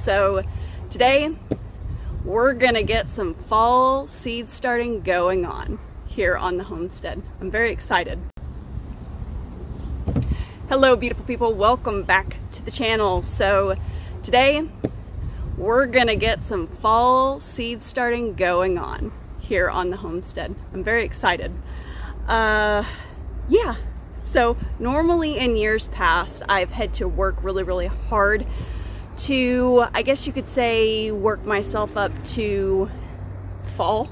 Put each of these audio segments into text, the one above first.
So today we're gonna get some fall seed starting going on here on the homestead. I'm very excited. Hello beautiful people, welcome back to the channel. So today we're gonna get some fall seed starting going on here on the homestead. I'm very excited. Yeah, so normally in years past I've had to work really hard to, I guess you could say, work myself up to fall.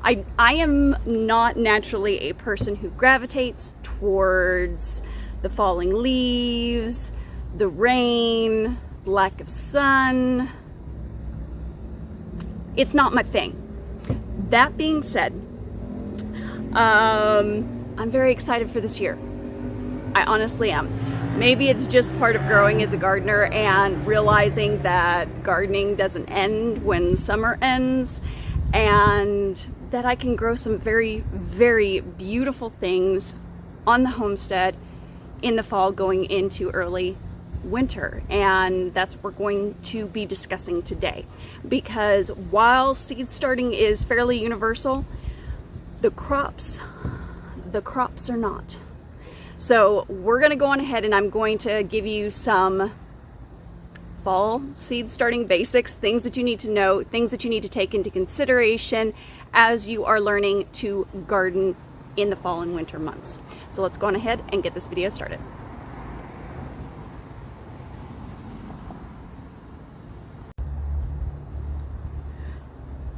I am not naturally a person who gravitates towards the falling leaves, the rain, lack of sun. It's not my thing. That being said, I'm very excited for this year. I honestly am. Maybe it's just part of growing as a gardener and realizing that gardening doesn't end when summer ends, and that I can grow some very beautiful things on the homestead in the fall going into early winter. And that's what we're going to be discussing today, because while seed starting is fairly universal, the crops are not. So we're going to go on ahead and I'm going to give you some fall seed starting basics, things that you need to know, things that you need to take into consideration as you are learning to garden in the fall and winter months. So let's go on ahead and get this video started.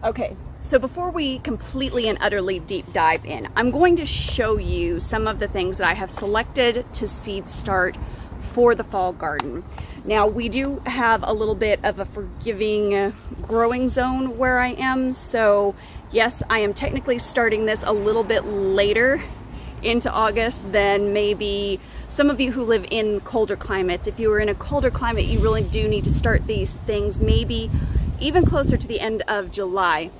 Okay, so before we completely and utterly deep dive in, I'm going to show you some of the things that I have selected to seed start for the fall garden. Now, we do have a little bit of a forgiving growing zone where I am, so yes, I am technically starting this a little bit later into August than maybe some of you who live in colder climates. If you are in a colder climate, you really do need to start these things maybe even closer to the end of July.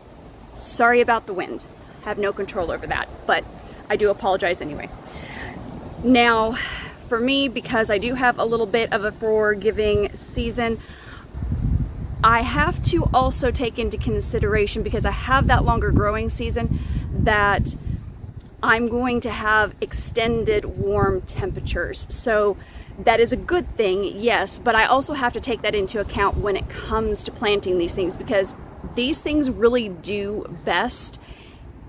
Sorry about the wind. Have no control over that, but I do apologize anyway. Now, for me, because I do have a little bit of a forgiving season, I have to also take into consideration, because I have that longer growing season, that I'm going to have extended warm temperatures. So that is a good thing, yes, but I also have to take that into account when it comes to planting these things, because these things really do best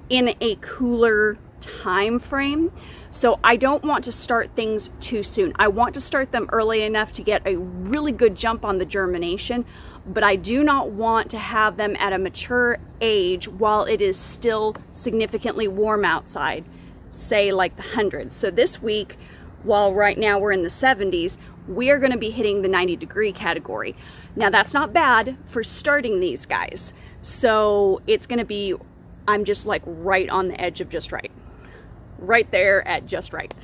in a cooler time frame. So I don't want to start things too soon. I want to start them early enough to get a really good jump on the germination, but I do not want to have them at a mature age while it is still significantly warm outside, say like the hundreds. So this week, while right now we're in the 70s, we are going to be hitting the 90-degree category. Now that's not bad for starting these guys. So it's going to be, I'm just like right on the edge of just right. Right there at just right.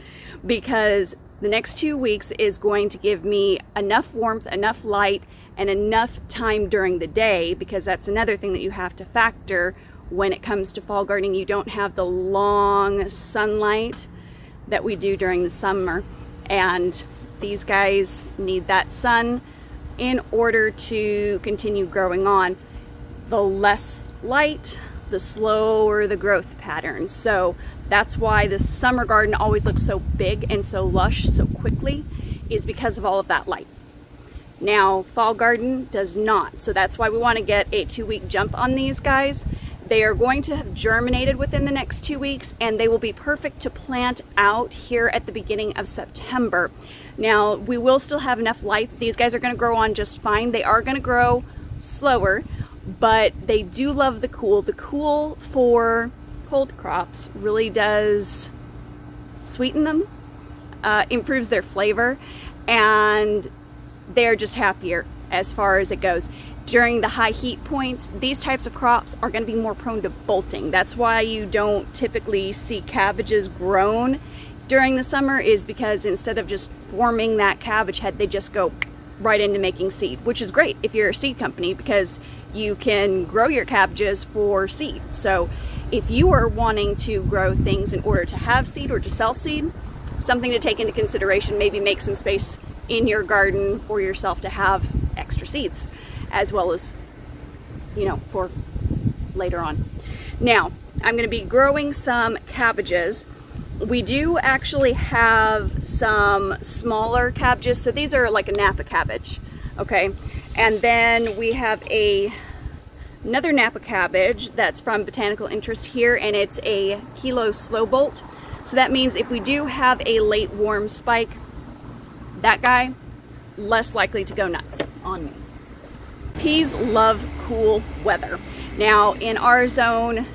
Because the next 2 weeks is going to give me enough warmth, enough light, and enough time during the day, because that's another thing that you have to factor when it comes to fall gardening. You don't have the long sunlight that we do during the summer, and these guys need that sun in order to continue growing on. The less light, the slower the growth pattern. So that's why the summer garden always looks so big and so lush so quickly, is because of all of that light. Now, fall garden does not. So that's why we want to get a 2-week jump on these guys. They are going to have germinated within the next 2 weeks, and they will be perfect to plant out here at the beginning of September. Now, we will still have enough light. These guys are going to grow on just fine. They are going to grow slower, but they do love the cool. The cool for cold crops really does sweeten them, improves their flavor, and they're just happier as far as it goes. During the high heat points, these types of crops are going to be more prone to bolting. That's why you don't typically see cabbages grown during the summer, is because instead of just forming that cabbage head, they just go right into making seed, which is great if you're a seed company, because you can grow your cabbages for seed. So if you are wanting to grow things in order to have seed or to sell seed, something to take into consideration, maybe make some space in your garden for yourself to have extra seeds, as well as, you know, for later on. Now, I'm going to be growing some cabbages. We do actually have some smaller cabbages, so these are like a Napa cabbage, okay? And then we have another Napa cabbage that's from Botanical Interest here, and it's a kilo slow bolt. So that means if we do have a late warm spike, that guy, less likely to go nuts on me. Peas love cool weather. Now in our zone,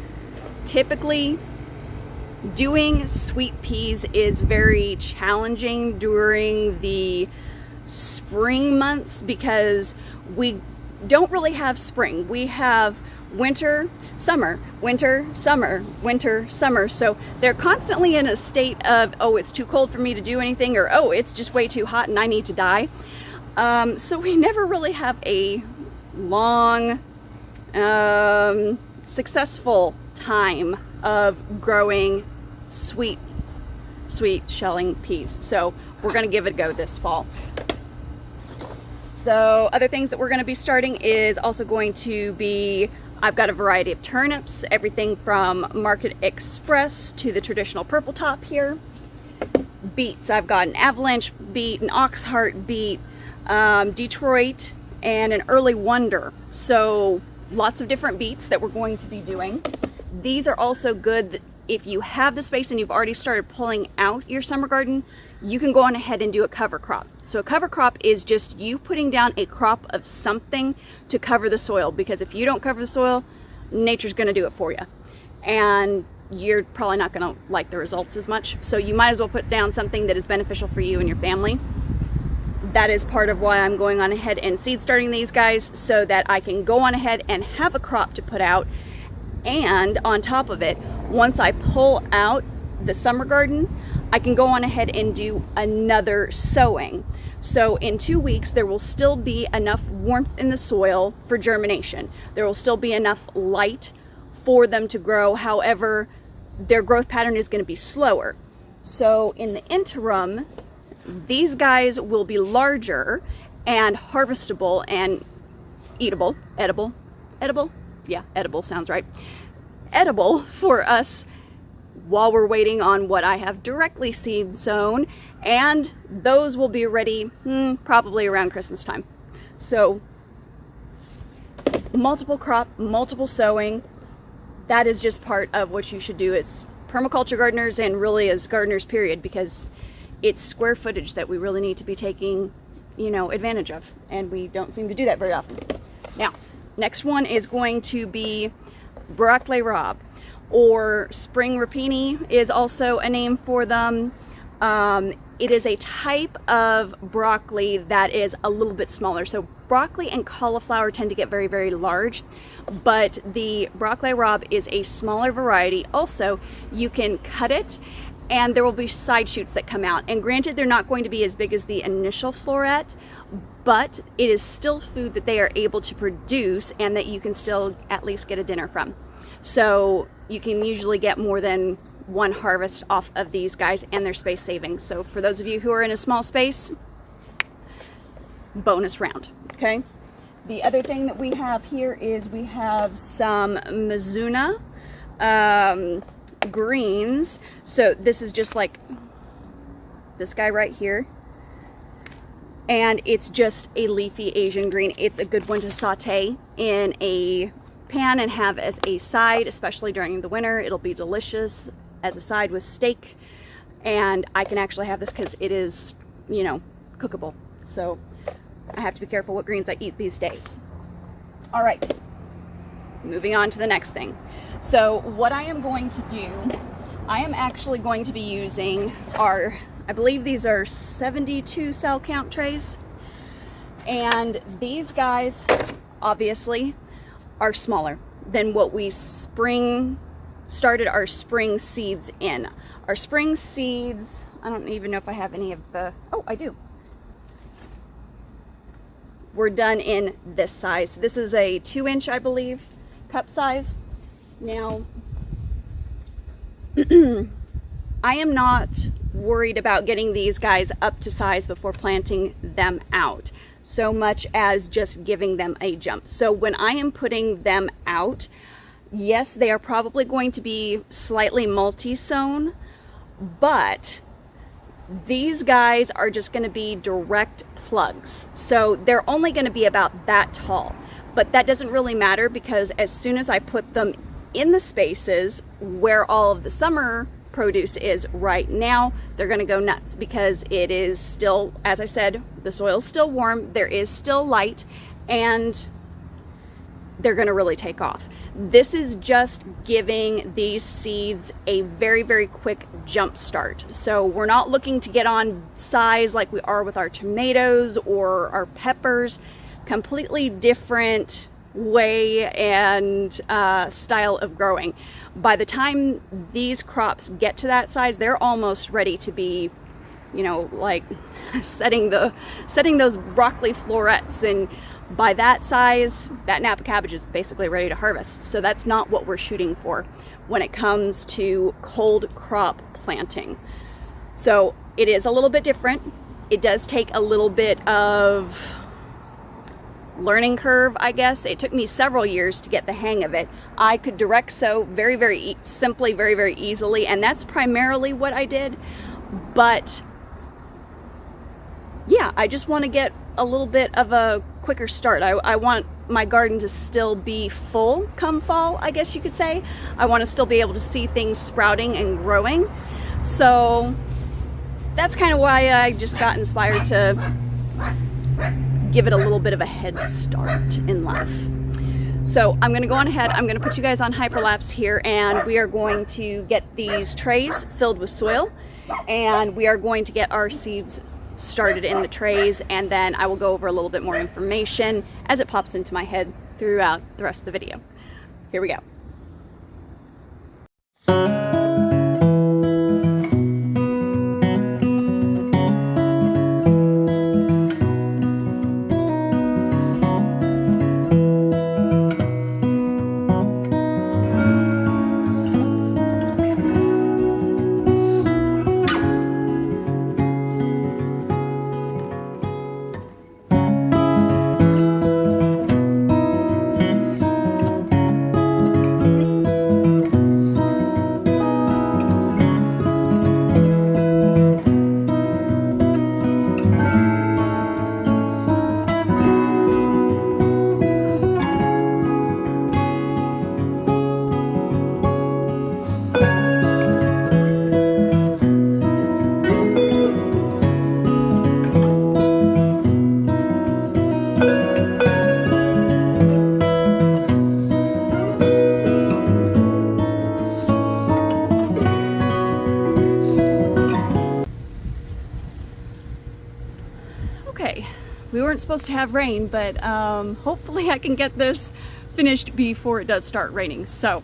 typically doing sweet peas is very challenging during the spring months because we don't really have spring. We have winter, summer, winter, summer, winter, summer. So they're constantly in a state of, oh, it's too cold for me to do anything, or oh, it's just way too hot and I need to die. So we never really have a long, successful time of growing sweet shelling peas. So we're gonna give it a go this fall. So other things that we're gonna be starting is also going to be, I've got a variety of turnips, everything from Market Express to the traditional purple top here. Beets, I've got an avalanche beet, an oxheart beet, Detroit, and an early wonder. So lots of different beets that we're going to be doing. These are also good if you have the space and you've already started pulling out your summer garden. You can go on ahead and do a cover crop. So a cover crop is just you putting down a crop of something to cover the soil, because if you don't cover the soil, nature's gonna do it for you. And you're probably not gonna like the results as much. So you might as well put down something that is beneficial for you and your family. That is part of why I'm going on ahead and seed starting these guys, so that I can go on ahead and have a crop to put out. And on top of it, once I pull out the summer garden, I can go on ahead and do another sowing. So in 2 weeks, there will still be enough warmth in the soil for germination. There will still be enough light for them to grow. However, their growth pattern is going to be slower. So in the interim, these guys will be larger and harvestable and eatable, edible. Yeah, edible sounds right. Edible for us while we're waiting on what I have directly seed sown, and those will be ready probably around Christmas time. So multiple crop, multiple sowing, that is just part of what you should do as permaculture gardeners, and really as gardeners period, because it's square footage that we really need to be taking, you know, advantage of, and we don't seem to do that very often. Now, next one is going to be broccoli rabe, or spring rapini is also a name for them. It is a type of broccoli that is a little bit smaller. So broccoli and cauliflower tend to get very, very large, but the broccoli rabe is a smaller variety. Also, you can cut it and there will be side shoots that come out. And granted, they're not going to be as big as the initial floret, but it is still food that they are able to produce and that you can still at least get a dinner from. So you can usually get more than one harvest off of these guys, and they're space saving. So for those of you who are in a small space, bonus round, okay? The other thing that we have here is we have some Mizuna greens. So this is just like this guy right here. And it's just a leafy Asian green. It's a good one to saute in a pan and have as a side, especially during the winter. It'll be delicious as a side with steak. And I can actually have this because it is, you know, cookable. So I have to be careful what greens I eat these days. All right, moving on to the next thing. So what I am going to do, I am actually going to be using our, I believe these are 72 cell count trays. And these guys obviously are smaller than what we started our spring seeds in. Our spring seeds, I don't even know if I have any of the, oh, I do. We're done in this size. This is a 2-inch, I believe, cup size. Now, I am not worried about getting these guys up to size before planting them out. so much as just giving them a jump. So when I am putting them out, yes, they are probably going to be slightly multi-sown, but these guys are just going to be direct plugs. So they're only going to be about that tall, but that doesn't really matter, because as soon as I put them in the spaces where all of the summer produce is right now, they're going to go nuts, because it is still, as I said, the soil's still warm, there is still light, and they're going to really take off. This is just giving these seeds a very, very quick jump start. So we're not looking to get on size like we are with our tomatoes or our peppers. Completely different way and style of growing. By the time these crops get to that size, they're almost ready to be, you know, like setting those broccoli florets, and by that size, that Napa cabbage is basically ready to harvest. So that's not what we're shooting for when it comes to cold crop planting. So it is a little bit different. It does take a little bit of learning curve, I guess. It took me several years to get the hang of it. I could direct sow very, very simply, very, very easily, and that's primarily what I did. But yeah, I just want to get a little bit of a quicker start. I want my garden to still be full come fall, I guess you could say. I want to still be able to see things sprouting and growing. So that's kind of why I just got inspired to give it a little bit of a head start in life. So I'm going to go on ahead, I'm going to put you guys on hyperlapse here, and we are going to get these trays filled with soil, and we are going to get our seeds started in the trays, and then I will go over a little bit more information as it pops into my head throughout the rest of the video. Here we go. Okay, we weren't supposed to have rain, but hopefully I can get this finished before it does start raining. So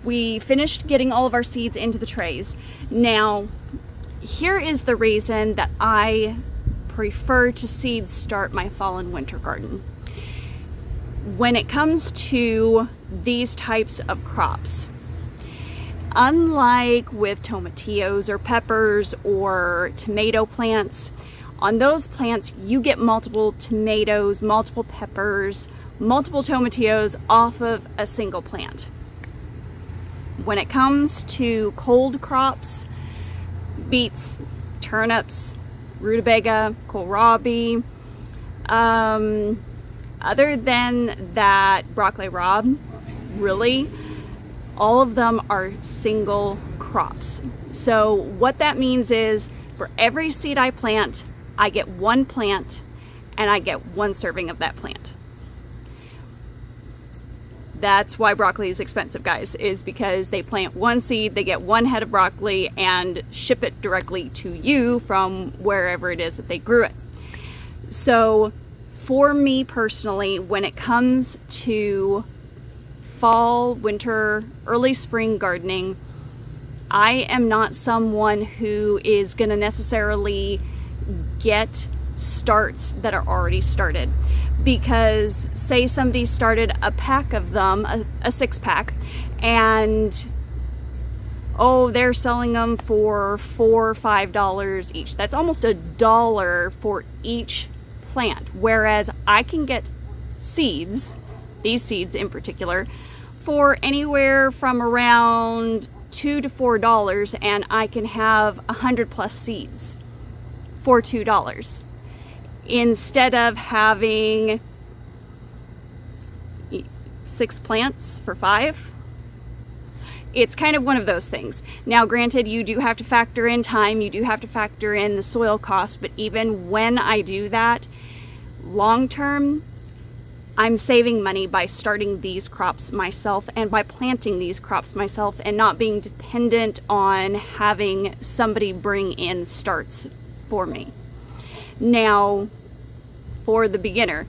we finished getting all of our seeds into the trays. Now, here is the reason that I prefer to seed start my fall and winter garden. When it comes to these types of crops, unlike with tomatillos or peppers or tomato plants, on those plants you get multiple tomatoes, multiple peppers, multiple tomatillos off of a single plant. When it comes to cold crops, beets, turnips, rutabaga, kohlrabi, other than that broccoli rabe, really, all of them are single crops. So what that means is for every seed I plant, I get one plant and I get one serving of that plant. That's why broccoli is expensive, guys, is because they plant one seed, they get one head of broccoli and ship it directly to you from wherever it is that they grew it. So for me personally, when it comes to fall, winter, early spring gardening, I am not someone who is going to necessarily get starts that are already started, because say somebody started a pack of them, a 6-pack, and oh, they're selling them for $4 or $5 each. That's almost $1 for each plant. Whereas I can get seeds, these seeds in particular, for anywhere from around $2 to $4, and I can have 100+ seeds for $2 instead of having 6 plants for $5. It's kind of one of those things. Now, granted, you do have to factor in time, you do have to factor in the soil cost, but even when I do that, long term, I'm saving money by starting these crops myself and by planting these crops myself and not being dependent on having somebody bring in starts for me. Now, for the beginner,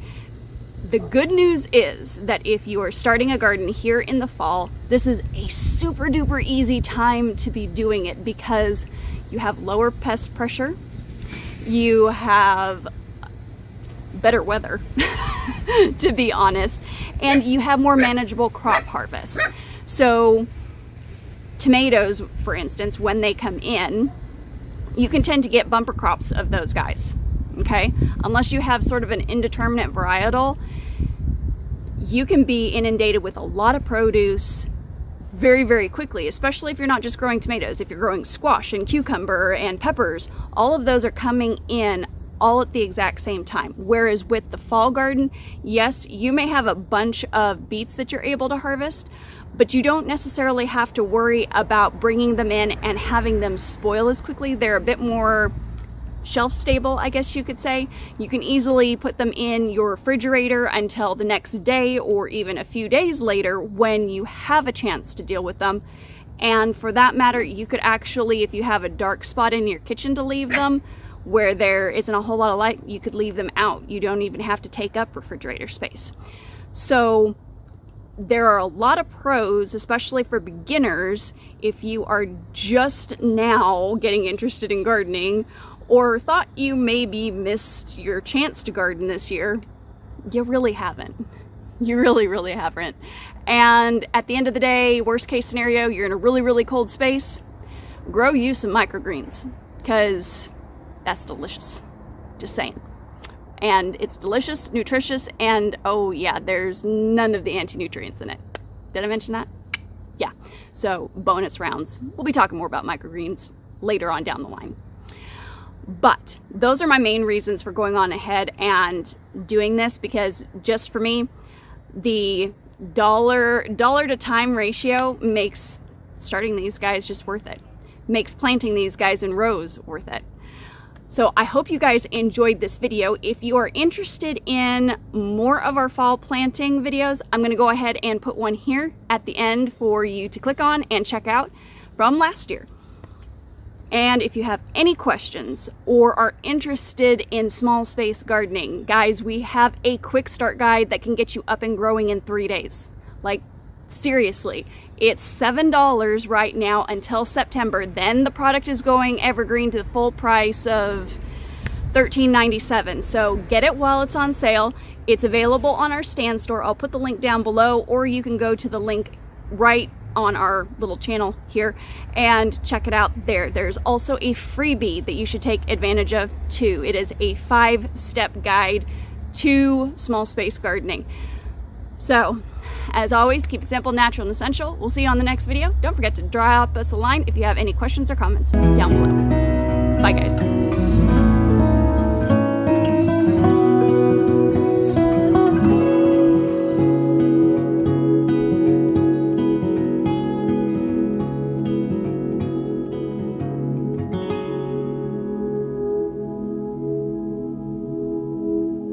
the good news is that if you are starting a garden here in the fall, this is a super duper easy time to be doing it because you have lower pest pressure, you have better weather, to be honest, and you have more manageable crop harvests. So tomatoes, for instance, when they come in, you can tend to get bumper crops of those guys. Okay, unless you have sort of an indeterminate varietal, you can be inundated with a lot of produce very, very quickly, especially if you're not just growing tomatoes. If you're growing squash and cucumber and peppers, all of those are coming in all at the exact same time. Whereas with the fall garden, yes, you may have a bunch of beets that you're able to harvest, but you don't necessarily have to worry about bringing them in and having them spoil as quickly. They're a bit more shelf stable, I guess you could say. You can easily put them in your refrigerator until the next day or even a few days later when you have a chance to deal with them. And for that matter, you could actually, if you have a dark spot in your kitchen to leave them where there isn't a whole lot of light, you could leave them out. You don't even have to take up refrigerator space. So there are a lot of pros, especially for beginners, if you are just now getting interested in gardening or thought you maybe missed your chance to garden this year. You really haven't. You really, really haven't. And at the end of the day, worst case scenario, you're in a really, really cold space, grow you some microgreens, because that's delicious. Just saying. And it's delicious, nutritious, and oh yeah, there's none of the anti-nutrients in it. Did I mention that? Yeah. So bonus rounds. We'll be talking more about microgreens later on down the line. But those are my main reasons for going on ahead and doing this, because just for me, the dollar to time ratio makes starting these guys just worth it. Makes planting these guys in rows worth it. So I hope you guys enjoyed this video. If you are interested in more of our fall planting videos, I'm going to go ahead and put one here at the end for you to click on and check out from last year. And if you have any questions or are interested in small space gardening, guys, we have a quick start guide that can get you up and growing in 3 days. Like, seriously, it's $7 right now until September. Then the product is going evergreen to the full price of $13.97. So get it while it's on sale. It's available on our stand store. I'll put the link down below, or you can go to the link right on our little channel here and check it out there. There's also a freebie that you should take advantage of too. It is a 5-step guide to small space gardening. So as always, keep it simple, natural, and essential. We'll see you on the next video. Don't forget to drop us a line if you have any questions or comments down below. Bye guys.